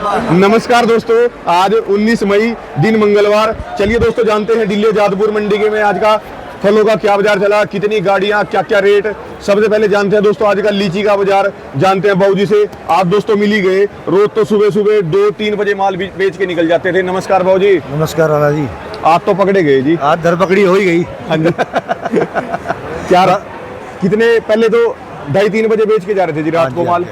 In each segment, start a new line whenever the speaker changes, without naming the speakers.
नमस्कार दोस्तों, आज 19 मई दिन मंगलवार। चलिए दोस्तों जानते हैं दिल्ली जादपुर मंडी के में आज का फलों का क्या बाजार चला, कितनी गाड़ियां, क्या क्या रेट। सबसे पहले जानते हैं दोस्तों आज का लीची का बाजार, जानते हैं बाबूजी से। आप दोस्तों मिल ही गए, रोज तो सुबह सुबह 2-3 बजे माल बेच के निकल जाते थे। नमस्कार बाबूजी।
नमस्कार राणा जी।
आज तो पकड़े गए जी,
आज धरपकड़ी हो ही गई।
हाँ जी। क्या कितने पहले तो 2:30-3 बजे बेच के जा रहे थे जी रात को माल।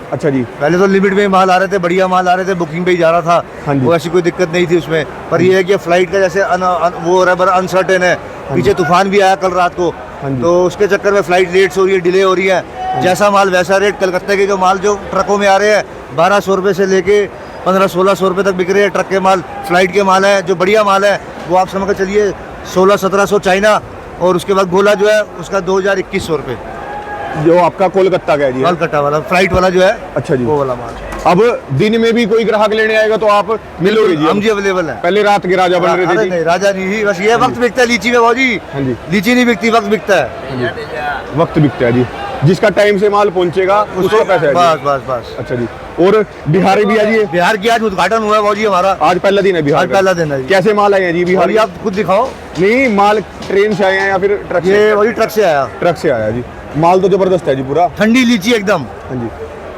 अच्छा जी,
पहले तो लिमिट में माल आ रहे थे, बढ़िया माल आ रहे थे, बुकिंग पे ही जा रहा था।
हाँ जी।
वो ऐसी कोई दिक्कत नहीं थी उसमें। पर ये है कि फ्लाइट का जैसे वो रबर अनसर्टेन है, पीछे तूफान भी आया कल रात को, तो उसके चक्कर में फ्लाइट लेट हो रही है, डिले हो रही है। जैसा माल वैसा रेट। कलकत्ते के जो माल जो ट्रकों में आ रहे हैं 1200 रुपये से लेके 1500-1600 रुपये तक बिक रहे हैं ट्रक के माल। फ्लाइट के माल है जो बढ़िया माल है वो आप समझ कर चलिए 1600-1700 चाइना, और उसके बाद गोला जो है उसका 2000-2100 रुपये।
जो आपका कोलकाता का है जी,
कोलकाता वाला फ्लाइट वाला जो है।
अच्छा जी,
वो वाला माल।
अब दिन में भी कोई ग्राहक लेने आएगा तो आप मिलोगे जी?
हम जी अवेलेबल है।
पहले रात के राजा बन रहे थे जी।
नहीं राजा नहीं, बस ये वक्त बिकता है लीची में भाजी।
हाँ जी,
लीची नहीं बिकती, वक्त बिकता है।
वक्त बिकता है जी, जिसका टाइम से माल पहुंचेगा उसका पैसा है।
बस बस बस।
अच्छा जी, और बिहार भी है जी?
बिहार की आज उद्घाटन हुआ है भाजी हमारा।
आज पहला दिन है बिहार
आज पहला दिन है जी।
कैसे माल आए हैं जी बिहार?
आप खुद दिखाओ।
नहीं, माल ट्रेन से आए हैं या फिर ट्रक से?
ये वही ट्रक से आया।
ट्रक से आया जी। माल तो जबरदस्त है जी पूरा,
ठंडी लीची एकदम।
हाँ जी।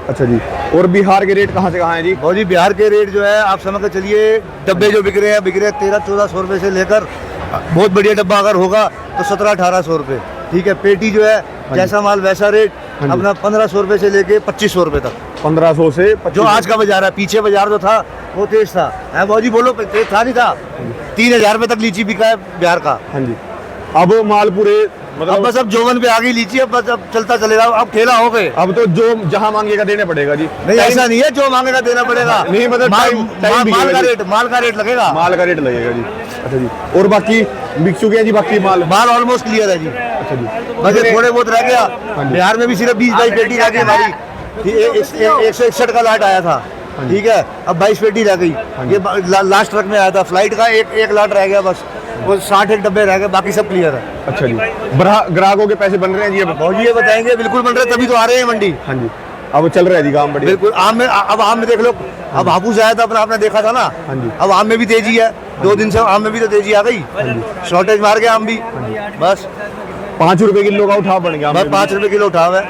अच्छा जी, और बिहार के रेट कहाँ से कहाँ है जी?
भाजी बिहार के रेट जो है आप समझ कर चलिए, डब्बे जो बिक रहे हैं 1300-1400 रुपये से लेकर, बहुत बढ़िया डब्बा अगर होगा तो 1700-1800 रुपये। ठीक है, पेटी जो है जैसा माल वैसा रेट, अपना 1500 रुपये से लेके 2500 रुपये तक।
1500 से 2500।
जो आज का बाजार है, पीछे बाजार जो था वो तेज था। है भाजी, बोलो तेज था नहीं था? 3000 रुपये तक लीची बिका है बिहार का।
हाँ जी, अब माल पूरे
अब बस अब जोवन पे आ गई लीची, अब बस अब चलता चलेगा, अब ठेला हो गए।
अब तो जो जहाँ मांगेगा देने पड़ेगा जी।
नहीं ऐसा नहीं है, जो मांगेगा देना पड़ेगा।
नहीं मतलब
माल का रेट लगेगा।
माल का रेट लगेगा जी। अच्छा जी, और बाकी बिक चुके हैं जी बाकी माल?
माल ऑलमोस्ट क्लियर है जी।
अच्छा जी,
बस थोड़े बहुत रह गया। बिहार में भी सिर्फ 20-22 पेटी रह गई हमारी। 161 का लाट आया था, ठीक है, अब 22 पेटी रह गई। ये लास्ट ट्रक में आया था, फ्लाइट का एक लाट रह गया, बस वो 61 डब्बे रह गए, बाकी सब क्लियर है।
अच्छा जी, ग्राहकों के पैसे बन रहे हैं जी? अब
ये बताएंगे, बिल्कुल बन रहे, तभी तो आ रहे हैं मंडी।
हाँ जी, अब चल रहा है जी काम बढ़िया।
बिल्कुल। आम में अब आम में देख लो, अब हापुस आया था अपना, आपने देखा था ना।
हाँ जी,
अब आम में भी तेजी है, 2 दिन से आम में भी तो तेजी आ गई। शॉर्टेज मार गया आम भी, बस
5 रुपए किलो का उठाव बन गया।
बस 5 रुपए किलो उठाव है।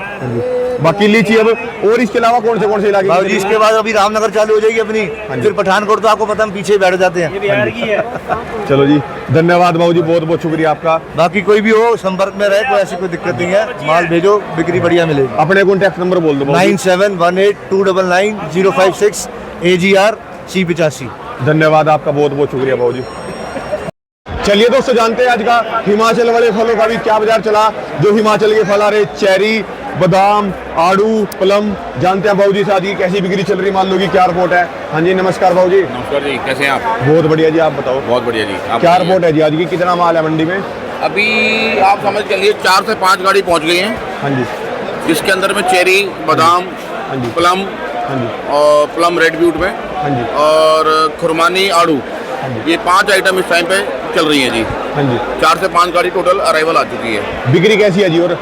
बाकी लीची अब, और इसके अलावा कौन से इलाके?
इसके बाद अभी रामनगर चालू हो जाएगी अपनी, फिर पठानकोट, तो आपको पता हम पीछे बैठ जाते हैं।
चलो जी, धन्यवाद बाबू जी, बहुत बहुत शुक्रिया आपका।
बाकी कोई भी हो संपर्क में रहे, कोई ऐसी कोई दिक्कत नहीं है, माल भेजो, बिक्री बढ़िया मिलेगी।
अपने कॉन्टैक्ट नंबर बोल दो।
9718299056 AGR C85।
धन्यवाद आपका, बहुत बहुत शुक्रिया बाबू जी। चलिए दोस्तों जानते हैं आज का हिमाचल वाले फलों का भी क्या बाजार चला। जो हिमाचल के फल आ रहे, चेरी, बादाम, आड़ू, प्लम, जानते हैं बाबू जी से आज की कैसी बिक्री चल रही, मान लो की क्या रिपोर्ट है। हाँ जी, नमस्कार बाबू जी।
नमस्कार जी, कैसे हैं आप?
बहुत बढ़िया जी, आप बताओ।
बहुत बढ़िया जी।
क्या रिपोर्ट है जी आज की, कितना माल है मंडी में?
अभी आप समझ के लिए 4 से 5 गाड़ी पहुंच गई हैं।
हाँ जी,
जिसके अंदर में चेरी, बादाम,
हाँ जी,
प्लम,
हाँ जी,
और प्लम रेड ब्यूट में,
हाँ जी,
और खुरमानी, आड़ू, ये 5 आइटम इस टाइम पे चल रही हैं जी।
हाँ जी,
4 से 5 गाड़ी टोटल अराइवल आ चुकी है।
बिक्री कैसी है जी? और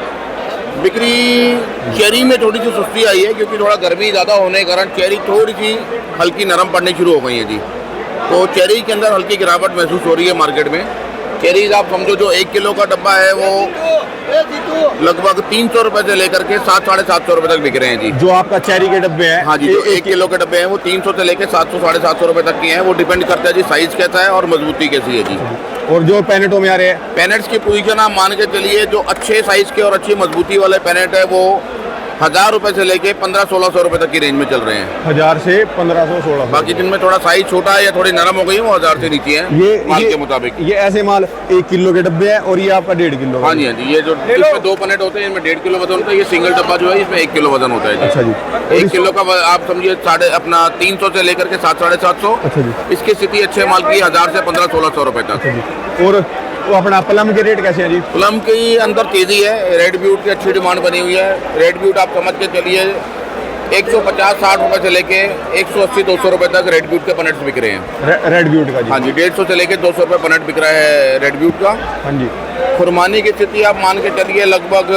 बिक्री चेरी में थोड़ी सी सुस्ती आई है, क्योंकि थोड़ा गर्मी ज़्यादा होने के कारण चेरी थोड़ी सी हल्की नरम पड़नी शुरू हो गई है जी। तो चेरी के अंदर हल्की गिरावट महसूस हो रही है मार्केट में। चेरीज आप समझो जो 1 किलो का डब्बा है वो लगभग 300 रुपए से लेकर के 700-750 रुपए तक बिक रहे हैं जी।
जो आपका चेरी के डब्बे हैं?
हाँ जी, जो 1 किलो के डब्बे हैं वो 300 से लेकर 700-750 रुपए तक के हैं। वो डिपेंड करता है जी साइज कैसा है और मजबूती कैसी है जी।
और जो पैनेटों में आ रहे हैं?
पैनेट्स की पोजीशन आप मान के चलिए, जो अच्छे साइज के और अच्छी मजबूती वाले पैनेट है वो 1000 रुपए से लेके 1500-1600 रुपए तक की रेंज में चल रहे हैं।
1000 से 1500-1600।
बाकी जिनमें थोड़ा साइज छोटा है या थोड़ी नरम हो गई है वो 1000 से नीचे है
ये
माल के मुताबिक।
ये ऐसे माल 1 किलो के डब्बे हैं और ये आपका 1.5 किलो।
हाँ जी, हाँ जी, ये जो इसमें 2 पैनेट होते हैं, इनमें 1.5 किलो वजन होता है। ये सिंगल डब्बा जो है इसमें 1 किलो वजन होता है।
अच्छा जी,
1 किलो का आप समझिए अपना 300 से लेकर के 700-750।
अच्छा जी,
इसकी स्थिति अच्छे माल की 1000 से 1500-1600 रुपए तक।
और वो अपना प्लम के रेट कैसे हैं जी?
प्लम की अंदर तेजी है, रेड ब्यूट की अच्छी डिमांड बनी हुई है। रेड ब्यूट आप समझ के चलिए 150-60 रुपए से लेके 180-200 रुपए तक रेड ब्यूट के पनेट्स बिक रहे हैं।
रेड ब्यूट का जी?
हाँ जी, 150 से लेके 200 रुपए पनेट बिक रहा है रेड ब्यूट का।
हाँ जी।
खुरमानी की स्थिति आप मान के चलिए लगभग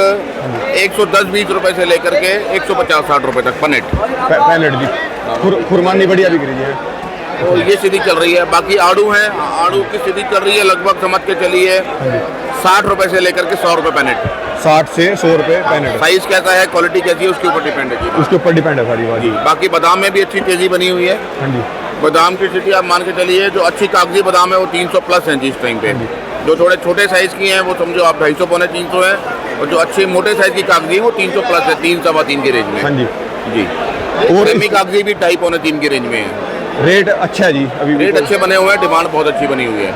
110-20 रुपए से लेकर के 150-60 रुपए तक पनेट।
पैनेट जी? खुरमानी बढ़िया बिक रही है।
तो ये स्थिति चल रही है। बाकी आड़ू है, आड़ू की स्थिति चल रही है लगभग समझ के चलिए 60 रुपए से लेकर के 100 रुपए पैनेट।
60 से 100 रुपए पैनेट।
साइज कैसा है, क्वालिटी कैसी है, उसके ऊपर डिपेंड है जी।
उसके ऊपर डिपेंड है सारी बात।
जी, बाकी बादाम में भी अच्छी तेजी बनी हुई है।
हाँ जी।
बादाम की स्थिति आप मान के चलिए, जो अच्छी कागजी बादाम है वो 300 प्लस है जी इस टाइम पे। जो थोड़े छोटे साइज की हैं वो समझो आप 250 पौने 300 है, और जो अच्छे मोटे साइज की कागजी है वो 300 प्लस है, 3 सवा 3 के रेंज में।
हाँ जी।
जी, और सेमी कागजी भी 2.5 पौने 3 के रेंज में है।
रेट अच्छा है जी, अभी भी
रेट अच्छे बने हुए हैं, डिमांड बहुत अच्छी बनी हुई है।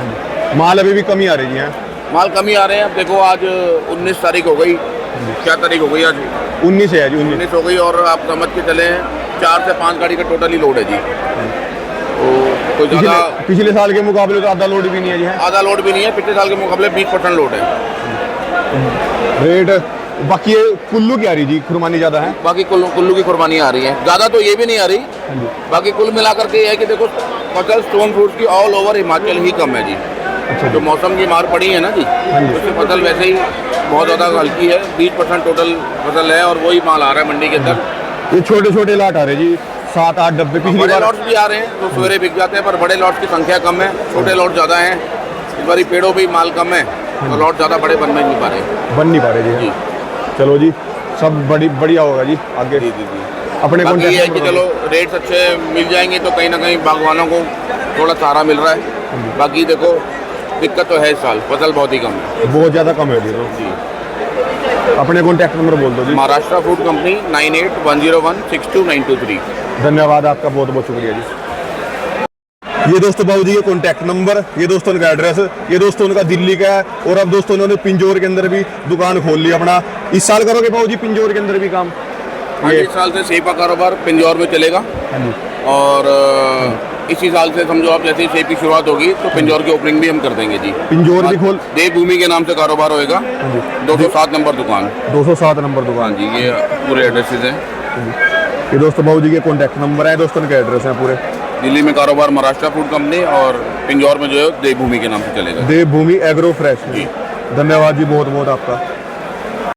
माल अभी भी कमी आ रही है।
माल कमी आ रहे हैं। अब देखो आज 19 तारीख हो गई, क्या तारीख हो गई आज?
19 है जी,
19 हो गई, और आप समझ के चले 4 से 5 गाड़ी का टोटली लोड है जी। तो ज़्यादा
पिछले साल के मुकाबले तो आधा लोड भी नहीं है जी।
आधा लोड भी नहीं है, पिछले साल के मुकाबले 20% लोड है।
रेट बाकी ये कुल्लू की आ रही जी, खुरमानी ज़्यादा है।
बाकी कुल्लू की कुर्बानी आ रही है, ज़्यादा तो ये भी नहीं आ रही। बाकी कुल मिलाकर के ये है कि देखो फसल स्टोन फ्रूट की ऑल ओवर हिमाचल ही कम है जी।
अच्छा,
जो मौसम की मार पड़ी है ना जी, उससे फसल वैसे ही बहुत ज़्यादा हल्की है। 20% टोटल फसल है, और वही माल आ रहा है मंडी के अंदर।
ये छोटे छोटे लाट आ रहे जी, 7-8 डब्बे। पिछली
बड़े
बार
लॉट्स भी आ रहे हैं तो सवेरे बिक जाते हैं, पर बड़े लॉट्स की संख्या कम है, छोटे लॉट ज़्यादा हैं। इस बार पेड़ों पे माल कम है, तो लॉट ज़्यादा बड़े बन नहीं पा रहे।
बन नहीं पा रहे जी। चलो जी, सब बढ़िया होगा जी आगे।
जी जी जी।
अपने
बाकी ये है कि चलो रेट्स अच्छे मिल जाएंगे तो कहीं ना कहीं बागवानों को थोड़ा सहारा मिल रहा है। बाकी देखो दिक्कत तो है इस साल, फसल बहुत ही कम है,
बहुत ज़्यादा कम है जी।
जी।
अपने कॉन्टैक्ट नंबर बोल दो जी।
Maharashtra food company 9810162923।
धन्यवाद आपका, बहुत बहुत शुक्रिया जी। ये दोस्तों बाबू जी के कॉन्टैक्ट नंबर, ये दोस्तों उनका एड्रेस, ये दोस्तों उनका दिल्ली का है, और अब दोस्तों उन्होंने पिंजौर के अंदर भी दुकान खोल ली अपना। इस साल करोगे बाबू जी पिंजौर के अंदर भी काम?
इस साल से सेब का कारोबार पिंजौर में चलेगा,
हाँ जी।
और इसी साल से समझो आप जैसे ही सेब की शुरुआत होगी तो पिंजौर की ओपनिंग भी हम कर देंगे जी।
पिंजौर भी खोल,
देवभूमि के नाम से कारोबार होएगा। 207 नंबर दुकान।
207 नंबर
हाँ
दुकान
जी, ये पूरे एड्रेसेस हैं।
ये दोस्तों बाबू जी के कॉन्टैक्ट नंबर है, दोस्तों उनके एड्रेस हैं पूरे।
दिल्ली में कारोबार महाराष्ट्र फूड कंपनी, और पिंजौर में जो है देवभूमि के नाम से चलेगा।
देवभूमि एग्रो फ्रेश। धन्यवाद जी बहुत बहुत आपका।